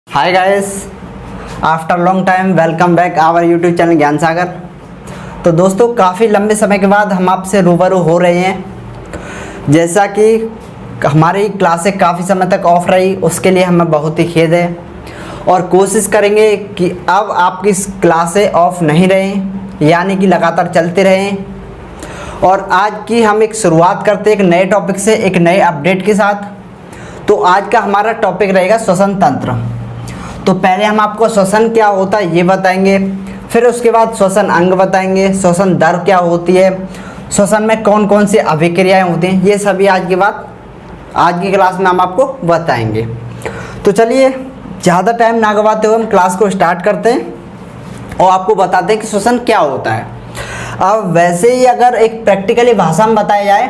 Hi guys, after long time welcome back our YouTube channel Gyan Sagar. तो दोस्तों, काफ़ी लंबे समय के बाद हम आपसे रूबरू हो रहे हैं। जैसा कि हमारी क्लासें काफ़ी समय तक ऑफ रही, उसके लिए हमें बहुत ही खेद है और कोशिश करेंगे कि अब आपकी क्लासें ऑफ नहीं रहें, यानी कि लगातार चलते रहें। और आज की हम एक शुरुआत करते हैं एक नए टॉपिक से, एक नए अपडेट के साथ। तो आज का हमारा टॉपिक रहेगा श्वसन तंत्र। तो पहले हम आपको श्वसन क्या होता है ये बताएंगे, फिर उसके बाद श्वसन अंग बताएंगे, श्वसन दर क्या होती है, श्वसन में कौन कौन सी अभिक्रियाएं होती हैं, ये सभी आज की क्लास में हम आपको बताएंगे। तो चलिए ज़्यादा टाइम ना गवाते हुए हम क्लास को स्टार्ट करते हैं और आपको बताते हैं कि श्वसन क्या होता है। अब वैसे ही अगर एक प्रैक्टिकली भाषा में बताया जाए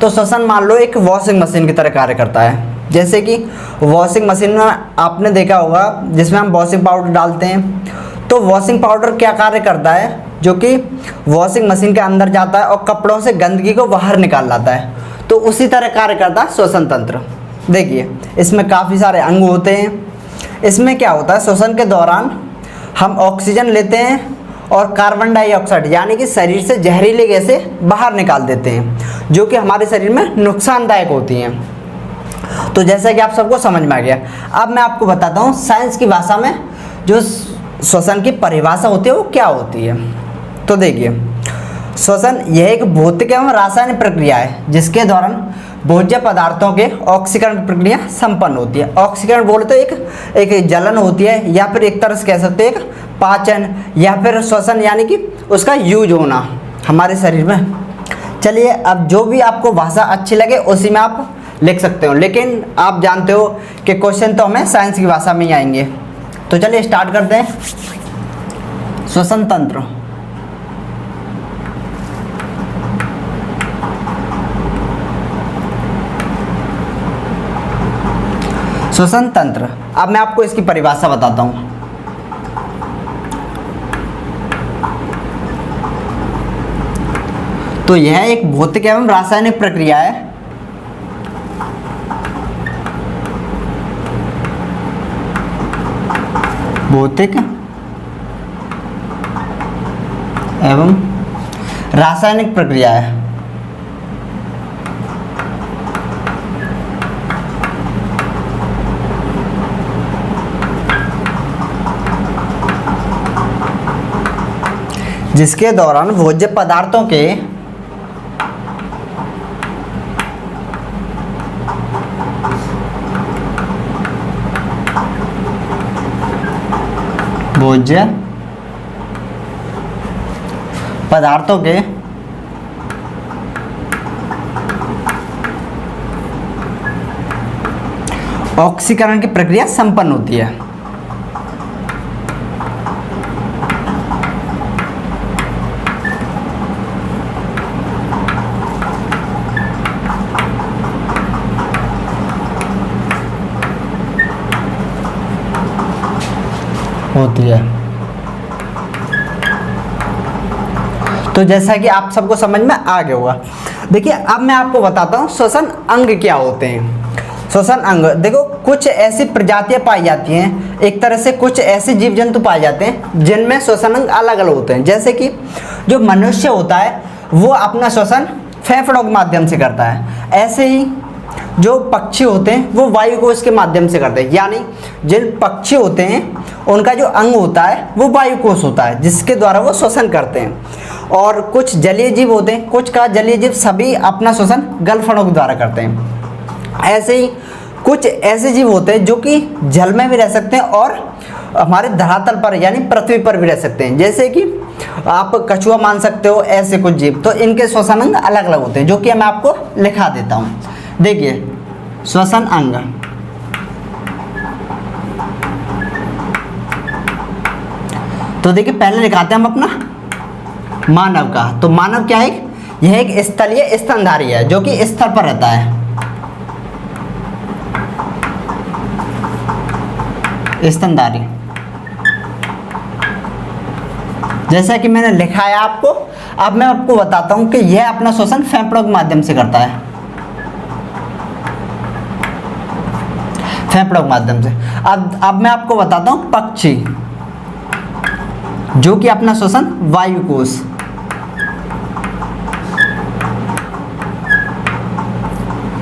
तो श्वसन मान लो एक वॉशिंग मशीन की तरह कार्य करता है। जैसे कि वॉशिंग मशीन में आपने देखा होगा जिसमें हम वॉशिंग पाउडर डालते हैं, तो वॉशिंग पाउडर क्या कार्य करता है, जो कि वॉशिंग मशीन के अंदर जाता है और कपड़ों से गंदगी को बाहर निकाल लाता है। तो उसी तरह कार्य करता है श्वसन तंत्र। देखिए, इसमें काफ़ी सारे अंग होते हैं। इसमें क्या होता है, श्वसन के दौरान हम ऑक्सीजन लेते हैं और कार्बन डाइऑक्साइड यानी कि शरीर से जहरीली गैसें बाहर निकाल देते हैं, जो कि हमारे शरीर में नुकसानदायक होती हैं। तो जैसा कि आप सबको समझ में आ गया, अब मैं आपको बताता हूँ साइंस की भाषा में जो श्वसन की परिभाषा होती है वो क्या होती है। तो देखिए, श्वसन यह एक भौतिक एवं रासायनिक प्रक्रिया है जिसके दौरान भोज्य पदार्थों के ऑक्सीकरण प्रक्रिया संपन्न होती है। ऑक्सीकरण बोले तो एक जलन होती है, या फिर एक तरह से कह सकते हैं एक पाचन, या फिर श्वसन यानी कि उसका यूज होना हमारे शरीर में। चलिए, अब जो भी आपको भाषा अच्छी लगे उसी में आप लिख सकते हो, लेकिन आप जानते हो कि क्वेश्चन तो हमें साइंस की भाषा में ही आएंगे। तो चलिए स्टार्ट करते हैं। श्वसन तंत्र। श्वसन तंत्र, अब मैं आपको इसकी परिभाषा बताता हूं। तो यह एक भौतिक एवं रासायनिक प्रक्रिया है भौतिक एवं रासायनिक प्रक्रिया है जिसके दौरान भोज्य पदार्थों के भोज्य पदार्थों के ऑक्सीकरण की प्रक्रिया संपन्न होती है। तो जैसा कि आप सबको समझ में आ गया होगा। देखिए, अब मैं आपको बताता हूँ श्वसन अंग क्या होते हैं। श्वसन अंग देखो, कुछ ऐसी प्रजातियां पाई जाती हैं, एक तरह से कुछ ऐसे जीव जंतु पाए जाते हैं जिनमें श्वसन अंग अलग अलग होते हैं। जैसे कि जो मनुष्य होता है वो अपना श्वसन फेफड़ों के माध्यम से करता है, ऐसे ही जो पक्षी होते हैं वो वायुकोश के माध्यम से करते हैं। यानी जिन पक्षी होते हैं उनका जो अंग होता है वो वायुकोश होता है, जिसके द्वारा वो श्वसन करते हैं। और कुछ जलीय जीव होते हैं, कुछ का जलीय जीव सभी अपना श्वसन गलफड़ों के द्वारा करते हैं। ऐसे ही कुछ ऐसे जीव होते हैं जो कि जल में भी रह सकते हैं और हमारे धरातल पर यानी पृथ्वी पर भी रह सकते हैं। जैसे कि आप कछुआ मान सकते हो, ऐसे कुछ जीव। तो इनके श्वसन अंग अलग अलग होते हैं, जो कि मैं आपको लिखा देता हूँ। देखिए, श्वसन अंग तो देखिए, पहले दिखाते हैं हम अपना मानव का। तो मानव क्या है, यह एक स्थलीय स्तनधारी है जो कि स्थल पर रहता है। स्तनधारी, जैसा कि मैंने लिखा है आपको। अब मैं आपको बताता हूं कि यह अपना श्वसन फेफड़ों के माध्यम से करता है। फेफड़ों के माध्यम से। अब मैं आपको बताता हूँ पक्षी, जो कि अपना श्वसन वायुकोश,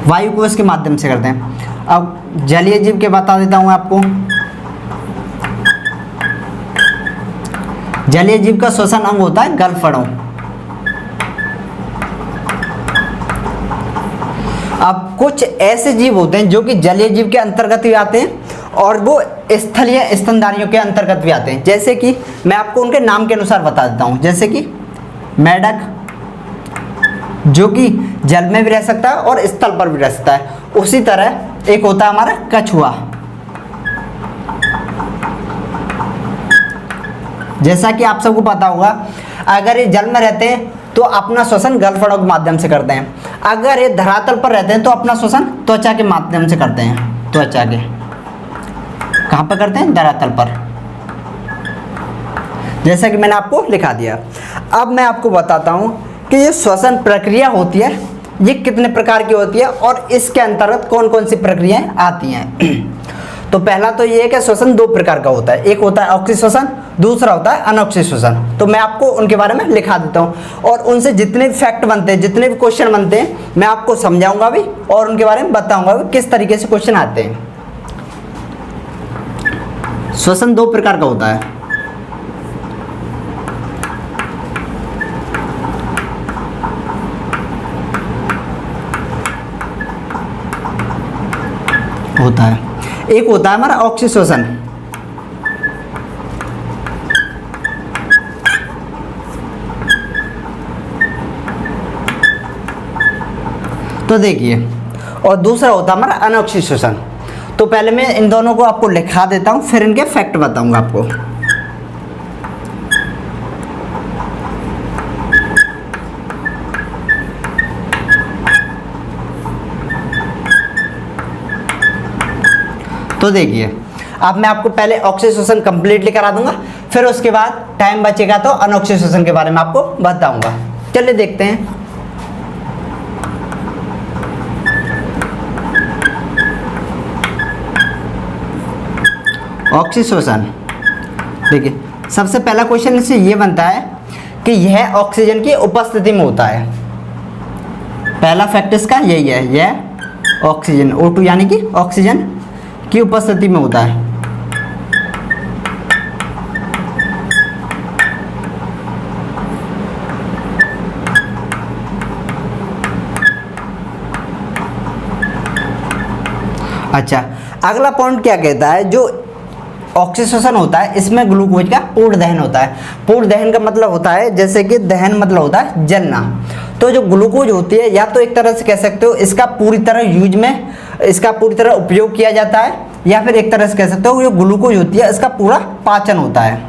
वायुकोश के माध्यम से करते हैं। अब जलीय जीव के बता देता हूं आपको। जलीय जीव का श्वसन अंग होता है गलफड़ों। अब कुछ ऐसे जीव होते हैं जो कि जलीय जीव के अंतर्गत भी आते हैं और वो स्थलीय स्तनधारियों के अंतर्गत भी आते हैं। जैसे कि मैं आपको उनके नाम के अनुसार बता देता हूं, जैसे कि मेढक, जो कि जल में भी रह सकता है और स्थल पर भी रह सकता है। उसी तरह एक होता है हमारा कछुआ, जैसा कि आप सबको पता होगा, अगर ये जल में रहते हैं तो अपना श्वसन गलफड़ों के माध्यम से करते हैं। अगर ये धरातल पर रहते हैं तो अपना श्वसन त्वचा के माध्यम से करते हैं। त्वचा के कहाँ पर करते हैं? धरातल पर, जैसा कि मैंने आपको लिखा दिया। अब मैं आपको बताता हूँ कि ये श्वसन प्रक्रिया होती है, ये कितने प्रकार की होती है और इसके अंतर्गत कौन कौन सी प्रक्रियाएं आती हैं। तो पहला तो ये है कि श्वसन दो प्रकार का होता है, एक होता है ऑक्सी श्वसन, दूसरा होता है अनॉक्सी श्वसन। तो मैं आपको उनके बारे में लिखा देता हूँ और उनसे जितने भी फैक्ट बनते हैं, जितने भी क्वेश्चन बनते हैं, मैं आपको समझाऊंगा भी और उनके बारे में बताऊंगा भी किस तरीके से क्वेश्चन आते हैं। श्वसन दो प्रकार का होता है, एक होता है हमारा ऑक्सी श्वसन, तो देखिए, और दूसरा होता है हमारा अनॉक्सी श्वसन। तो पहले मैं इन दोनों को आपको लिखा देता हूं, फिर इनके फैक्ट बताऊंगा आपको। तो देखिए, अब मैं आपको पहले ऑक्सीजन कंप्लीटली करा दूंगा, फिर उसके बाद टाइम बचेगा तो अनऑक्सीजन के बारे में आपको बताऊंगा। चलिए देखते हैं। ऑक्सीजन, देखिए सबसे पहला क्वेश्चन इससे ये बनता है कि यह ऑक्सीजन की उपस्थिति में होता है। पहला फैक्ट इसका यही है, यह ऑक्सीजन O2 यानी कि ऑक्सीजन की उपस्थिति में होता है। अच्छा, अगला पॉइंट क्या कहता है, जो ऑक्सीजन होता है इसमें ग्लूकोज का पूर्ण दहन होता है। पूर्ण दहन का मतलब होता है, जैसे कि दहन मतलब होता है जलना। तो जो ग्लूकोज होती है, या तो एक तरह से कह सकते हो इसका पूरी तरह यूज में, इसका पूरी तरह उपयोग किया जाता है, या फिर एक तरह से कह सकते हो जो ग्लूकोज होती है इसका पूरा पाचन होता है।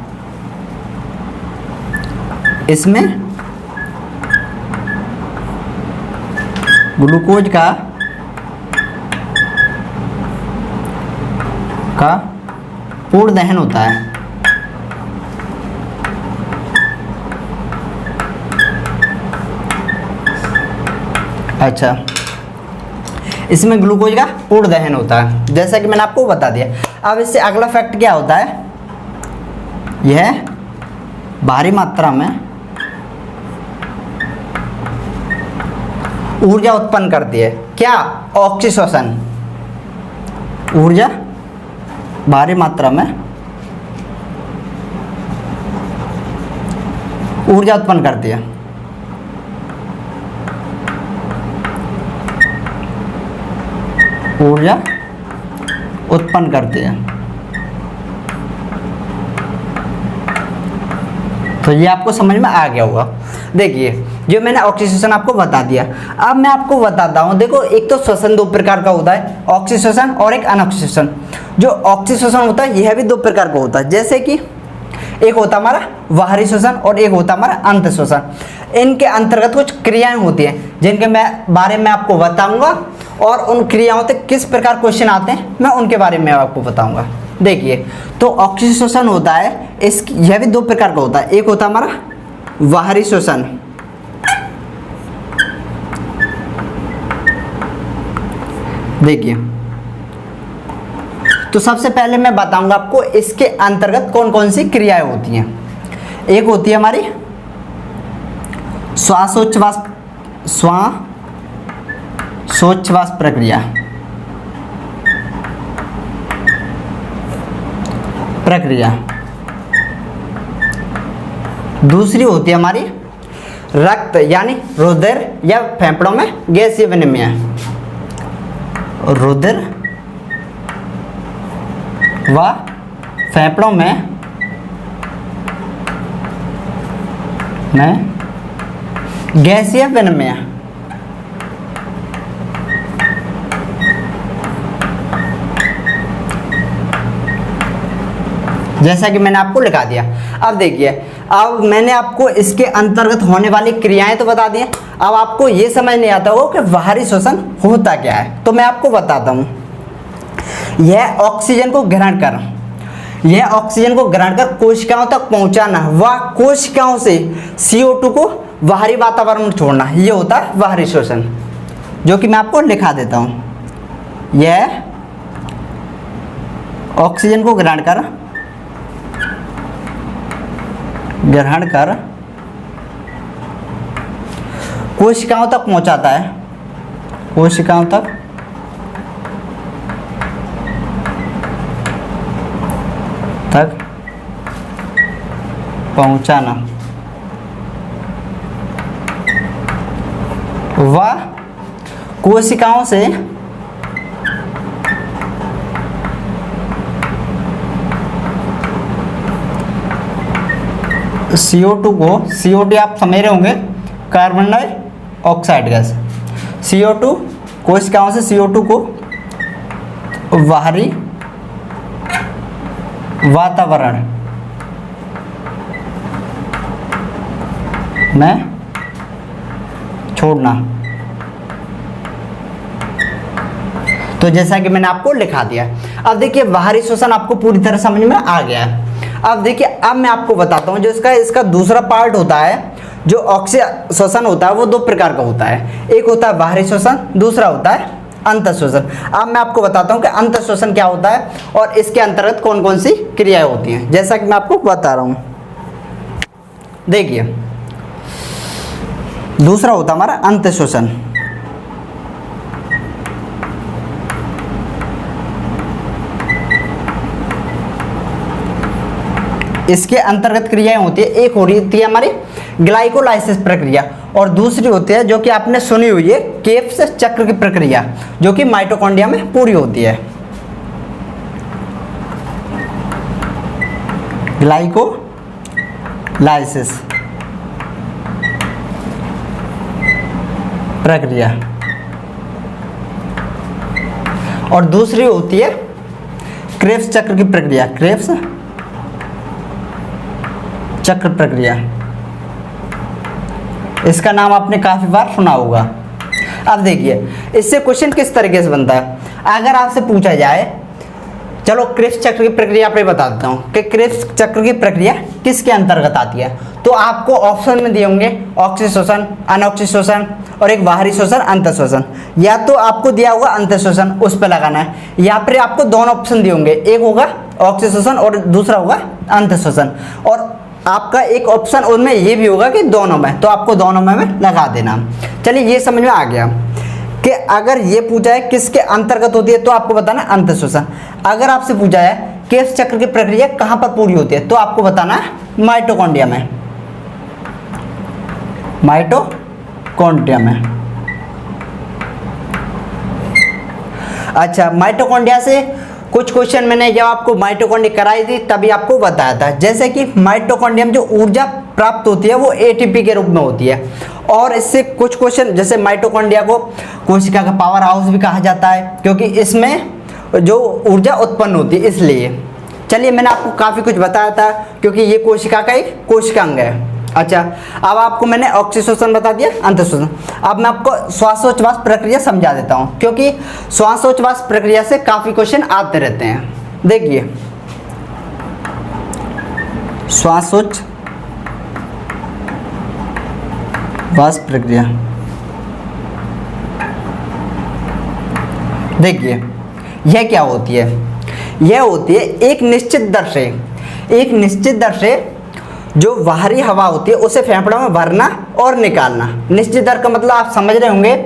इसमें ग्लूकोज का पूर्ण दहन होता है। अच्छा, इसमें ग्लूकोज का पूर्ण दहन होता है, जैसा कि मैंने आपको बता दिया। अब इससे अगला फैक्ट क्या होता है, यह भारी मात्रा में ऊर्जा उत्पन्न करती है। क्या? ऑक्सीजन ऊर्जा भारी मात्रा में ऊर्जा उत्पन्न करती है। ऊर्जा उत्पन्न करती है। तो ये आपको समझ में आ गया होगा। देखिए, जो मैंने ऑक्सीजन आपको बता दिया, अब मैं आपको बताता हूँ। देखो, एक तो श्वसन दो प्रकार का होता है, ऑक्सीजन और एक अनऑक्सीजन। जो ऑक्सीजन होता है यह भी दो प्रकार का होता है, जैसे कि एक होता हमारा बाहरी श्वसन और एक होता हमारा अंत श्वसन। इनके अंतर्गत कुछ क्रियाएं होती हैं जिनके मैं बारे में आपको बताऊंगा, और उन क्रियाओं से किस प्रकार क्वेश्चन आते हैं मैं उनके बारे में आपको बताऊंगा। देखिए, तो ऑक्सीजन होता है, इस यह भी दो प्रकार का होता है। एक होता है हमारा बाहरी श्वसन, देखिए तो सबसे पहले मैं बताऊंगा आपको इसके अंतर्गत कौन कौन सी क्रियाएं होती हैं। एक होती है हमारी श्वासोच्छ्वास प्रक्रिया। दूसरी होती है हमारी रक्त यानी रुधिर या फेफड़ों में गैसीय विनिमय, रुधिर व फेफड़ों में गैसीय विनिमय। जैसा कि मैंने आपको लिखा दिया। अब देखिए, अब मैंने आपको इसके अंतर्गत होने वाली क्रियाएं तो बता दी हैं। अब आपको ये समझ नहीं आता हो कि बाहरी श्वसन होता क्या है, तो मैं आपको बताता हूं। यह ऑक्सीजन को ग्रहण कर कोशिकाओं तक पहुंचाना व कोशिकाओं से CO2 को बाहरी वातावरण में छोड़ना, ये होता है बाहरी श्वसन, जो कि मैं आपको लिखा देता हूं। यह ऑक्सीजन को ग्रहण कर कोशिकाओं तक पहुंचाता है, कोशिकाओं तक पहुंचाना व कोशिकाओं से CO2 आप समझ रहे होंगे, कार्बन डाइऑक्साइड गैस। CO2 कोशिकाओं से CO2 को बाहरी वातावरण में छोड़ना। तो जैसा कि मैंने आपको लिखा दिया। अब देखिए, बाहरी श्वसन आपको पूरी तरह समझ में आ गया है। अब देखिए, अब मैं आपको बताता हूं जो इसका दूसरा पार्ट होता है, जो ऑक्सीजन श्वसन होता है, वो दो प्रकार का होता है। एक होता है बाहरी श्वसन, दूसरा होता है अंतःश्वसन। अब मैं आपको बताता हूं कि अंतःश्वसन क्या होता है और इसके अंतर्गत कौन कौन सी क्रियाएं होती हैं, जैसा कि मैं आपको बता रहा हूं। देखिए, दूसरा होता है हमारा अंतःश्वसन। इसके अंतर्गत क्रियाएं होती है, एक हो रही है हमारी ग्लाइकोलाइसिस प्रक्रिया और दूसरी होती है जो कि आपने सुनी हुई है केप्स चक्र की प्रक्रिया, जो कि माइटोकॉन्ड्रिया में पूरी होती है। ग्लाइकोलाइसिस प्रक्रिया और दूसरी होती है क्रेब्स चक्र की प्रक्रिया, क्रेब्स चक्र प्रक्रिया। इसका नाम आपने काफी बार सुना होगा। अब देखिए, इससे क्वेश्चन किस तरीके से बनता है। अगर आपसे पूछा जाए, चलो क्रेब्स चक्र की प्रक्रिया पे बता देता हूँ कि क्रेब्स चक्र की प्रक्रिया किसके अंतर्गत आती है, तो आपको ऑप्शन में दिए होंगे ऑक्सीश्वसन, अनऑक्सीश्वसन और एक बाहरी श्वसन, अंतःश्वसन। या तो आपको दिया होगा अंतःश्वसन, उस पर लगाना है, या फिर आपको दोनों ऑप्शन दिए होंगे, एक होगा ऑक्सीश्वसन और दूसरा होगा अंतःश्वसन, और आपका एक ऑप्शन उनमें ये भी होगा कि दोनों में, तो आपको दोनों में लगा देना। चलिए, ये समझ में आ गया कि अगर ये पूछा है किसके अंतर्गत होती है तो आपको बताना श्वसन। अगर आपसे पूछा है क्रेब्स चक्र की प्रक्रिया कहां पर पूरी होती है तो आपको बताना है माइटोकॉन्ड्रिया में, माइटोकॉन्ड्रिया में। अच्छा, माइटोकॉन्ड्रिया से कुछ क्वेश्चन मैंने जब आपको माइटोकॉन्ड्रिया कराई थी तभी आपको बताया था, जैसे कि माइटोकॉन्ड्रिया में जो ऊर्जा प्राप्त होती है वो ATP के रूप में होती है। और इससे कुछ क्वेश्चन, जैसे माइटोकॉन्ड्रिया को कोशिका का पावर हाउस भी कहा जाता है, क्योंकि इसमें जो ऊर्जा उत्पन्न होती है, इसलिए। चलिए, मैंने आपको काफ़ी कुछ बताया था, क्योंकि ये कोशिका का एक कोशिकांग है। अच्छा, अब आपको मैंने ऑक्सीश्वसन बता दिया, अंतःश्वसन। अब मैं आपको श्वासोच्छ्वास प्रक्रिया समझा देता हूँ, क्योंकि श्वासोच्छ्वास प्रक्रिया से काफ़ी क्वेश्चन आते रहते हैं। देखिए, श्वासोच्छ्वास प्रक्रिया, देखिए यह क्या होती है। यह होती है एक निश्चित दर से जो बाहरी हवा होती है उसे फेफड़ों में भरना और निकालना। निश्चित दर का मतलब आप समझ रहे होंगे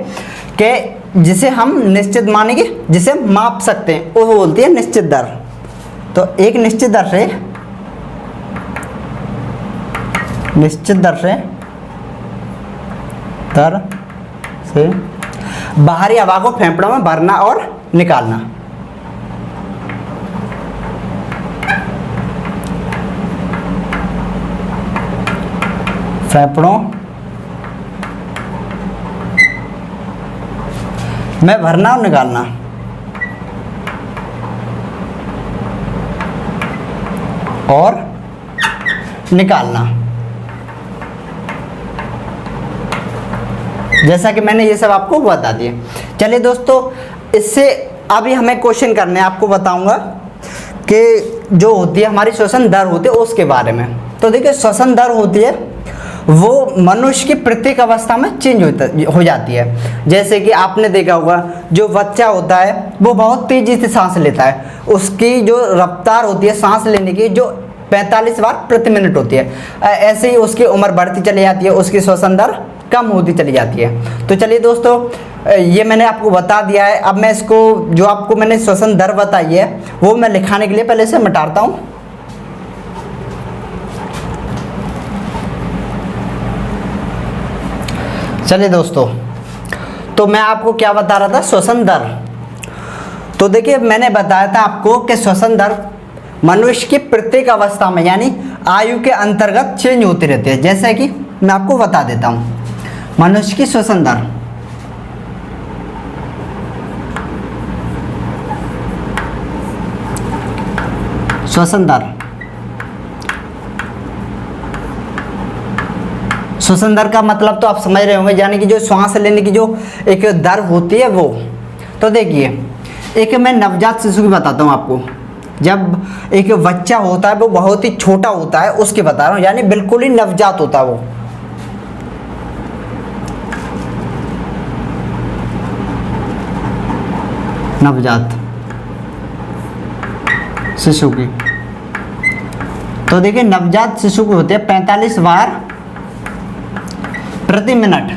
कि जिसे हम निश्चित मानेंगे, जिसे माप सकते हैं, वो बोलती है निश्चित दर। तो एक निश्चित दर से बाहरी हवा को फेफड़ों में भरना और निकालना। फेफड़ों में भरना और निकालना। जैसा कि मैंने ये सब आपको बता दिए। चलिए दोस्तों, इससे अभी हमें क्वेश्चन करने आपको बताऊंगा कि जो होती है हमारी श्वसन दर होती है उसके बारे में। तो देखिए, श्वसन दर होती है वो मनुष्य की प्रत्येक अवस्था में चेंज हो जाती है। जैसे कि आपने देखा होगा, जो बच्चा होता है वो बहुत तेजी से सांस लेता है, उसकी जो रफ्तार होती है सांस लेने की जो 45 बार प्रति मिनट होती है। ऐसे ही उसकी उम्र बढ़ती चली जाती है, उसकी श्वसन दर कम होती चली जाती है। तो चलिए दोस्तों, ये मैंने आपको बता दिया है। अब मैं इसको, जो आपको मैंने श्वसन दर बताई है, वो मैं लिखाने के लिए पहले से मिटाता हूँ। चलिए दोस्तों, तो मैं आपको क्या बता रहा था, श्वसन दर। तो देखिए, मैंने बताया था आपको कि श्वसन दर मनुष्य की प्रत्येक अवस्था में यानी आयु के अंतर्गत चेंज होती रहती है। जैसे कि मैं आपको बता देता हूँ, मनुष्य की श्वसन दर श्वसन दर का मतलब तो आप समझ रहे होंगे, यानी कि जो श्वास लेने की जो एक दर होती है वो। तो देखिए, एक मैं नवजात शिशु की बताता हूँ आपको। जब एक बच्चा होता है वो बहुत ही छोटा होता है, उसकी बता रहा हूँ, यानी बिल्कुल ही नवजात होता है वो। नवजात शिशु की, तो देखिए, नवजात शिशु की होती है 45 बार प्रति मिनट,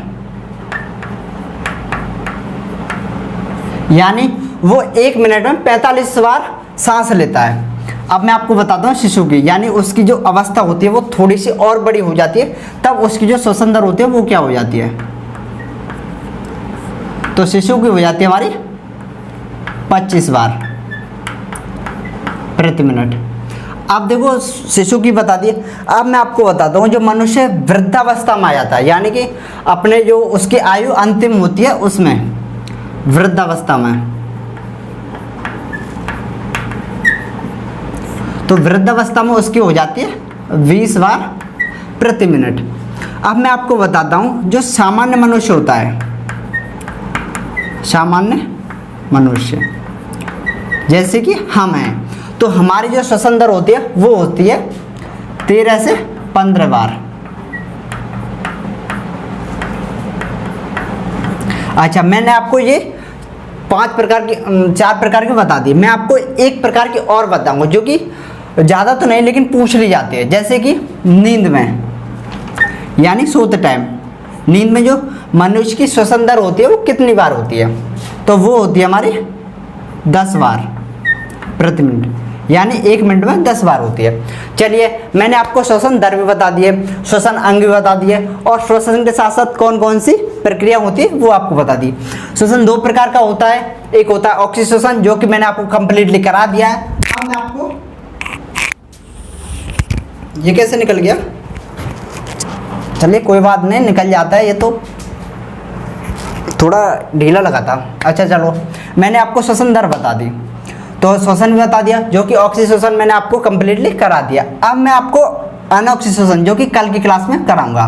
यानी वो 1 मिनट में 45 बार सांस लेता है। अब मैं आपको बताता हूँ शिशु की, यानी उसकी जो अवस्था होती है वो थोड़ी सी और बड़ी हो जाती है, तब उसकी जो श्वसन दर होती है वो क्या हो जाती है। तो शिशु की हो जाती है हमारी 25 बार प्रति मिनट। अब देखो, शिशु की बता दिए। अब मैं आपको बताता हूँ, जो मनुष्य वृद्धावस्था में आ जाता है, यानी कि अपने जो उसकी आयु अंतिम होती है उसमें, वृद्धावस्था में, तो वृद्धावस्था में उसकी हो जाती है 20 बार प्रति मिनट। अब मैं आपको बताता हूँ, जो सामान्य मनुष्य होता है, सामान्य मनुष्य जैसे कि हम हैं, तो हमारी जो श्वसन दर होती है वो होती है 13 से 15 बार। अच्छा, मैंने आपको ये 4 प्रकार की बता दी। मैं आपको एक प्रकार की और बताऊंगा, जो कि ज़्यादा तो नहीं लेकिन पूछ ली जाती है। जैसे कि नींद में, यानी सोते टाइम, नींद में जो मनुष्य की श्वसन दर होती है वो कितनी बार होती है, तो वो होती है हमारी 10 बार प्रति मिनट, यानी 1 मिनट में 10 बार होती है। चलिए, मैंने आपको श्वसन दर भी बता दिए, श्वसन अंग भी बता दिए, और श्वसन के साथ साथ कौन कौन सी प्रक्रिया होती है वो आपको बता दी। श्वसन 2 प्रकार का होता है, एक होता है ऑक्सी श्वसन, जो कि मैंने आपको कंप्लीटली करा दिया है। अब मैं आपको, ये कैसे निकल गया, चलिए कोई बात नहीं, निकल जाता है, ये तो थोड़ा ढीला लगा था। अच्छा चलो, मैंने आपको श्वसन दर बता दी, तो श्वसन भी बता दिया, जो कि ऑक्सी श्वसन मैंने आपको कंप्लीटली करा दिया। अब मैं आपको अनऑक्सी श्वसन, जो कि कल की क्लास में कराऊंगा,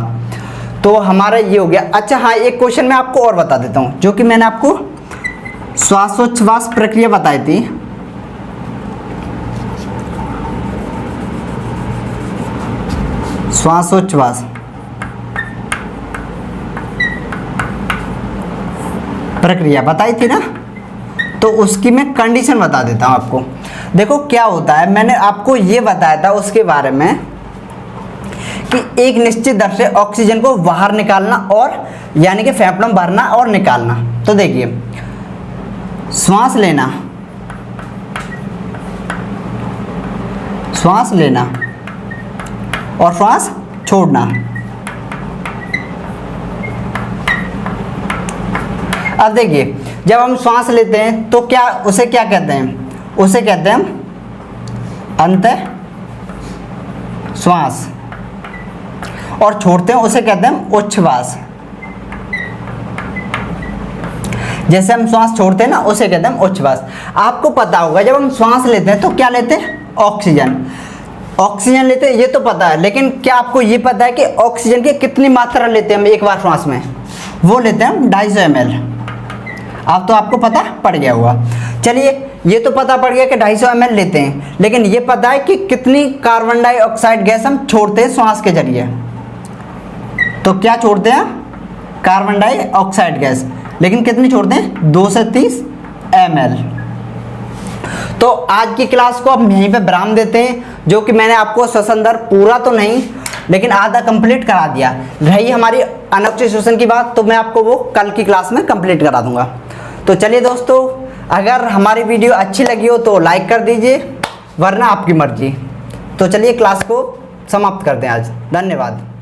तो हमारा ये हो गया। अच्छा हाँ, एक क्वेश्चन मैं आपको और बता देता हूँ, जो कि मैंने आपको श्वासोच्छ्वास प्रक्रिया बताई थी। श्वासोच्छ्वास प्रक्रिया बताई थी ना, तो उसकी मैं कंडीशन बता देता हूँ आपको। देखो क्या होता है, मैंने आपको ये बताया था उसके बारे में कि एक निश्चित दर से ऑक्सीजन को बाहर निकालना और यानी कि फेफड़ों में भरना और निकालना। तो देखिए, श्वास लेना और श्वास छोड़ना। अब देखिए, जब हम श्वास लेते हैं तो क्या उसे क्या कहते हैं, उसे कहते हैं हम अंतः श्वास, और छोड़ते हैं उसे कहते हैं हम उच्छ्वास। जैसे हम श्वास छोड़ते हैं ना, उसे कहते हैं उच्छ्वास। आपको पता होगा जब हम श्वास लेते हैं तो क्या लेते हैं, ऑक्सीजन लेते हैं, ये तो पता है, लेकिन क्या आपको ये पता है कि ऑक्सीजन की कितनी मात्रा लेते हैं हम एक बार श्वास में, वो लेते हैं हम 250 ml। अब तो आपको पता पड़ गया होगा। चलिए, ये तो पता पड़ गया कि 250 ml लेते हैं, लेकिन ये पता है कि कितनी कार्बन डाइऑक्साइड गैस हम छोड़ते हैं श्वास के जरिए। तो क्या छोड़ते हैं, कार्बन डाइऑक्साइड गैस, लेकिन कितनी छोड़ते हैं, 2 से 30 ml। तो आज की क्लास को हम यहीं पे विराम देते हैं, जो कि मैंने आपको श्वसन दर पूरा तो नहीं लेकिन आधा कंप्लीट करा दिया। रही हमारी अनौक्षिक श्वसन की बात, तो मैं आपको वो कल की क्लास में कंप्लीट करा दूंगा। तो चलिए दोस्तों, अगर हमारी वीडियो अच्छी लगी हो तो लाइक कर दीजिए, वरना आपकी मर्जी। तो चलिए क्लास को समाप्त करते हैं आज। धन्यवाद।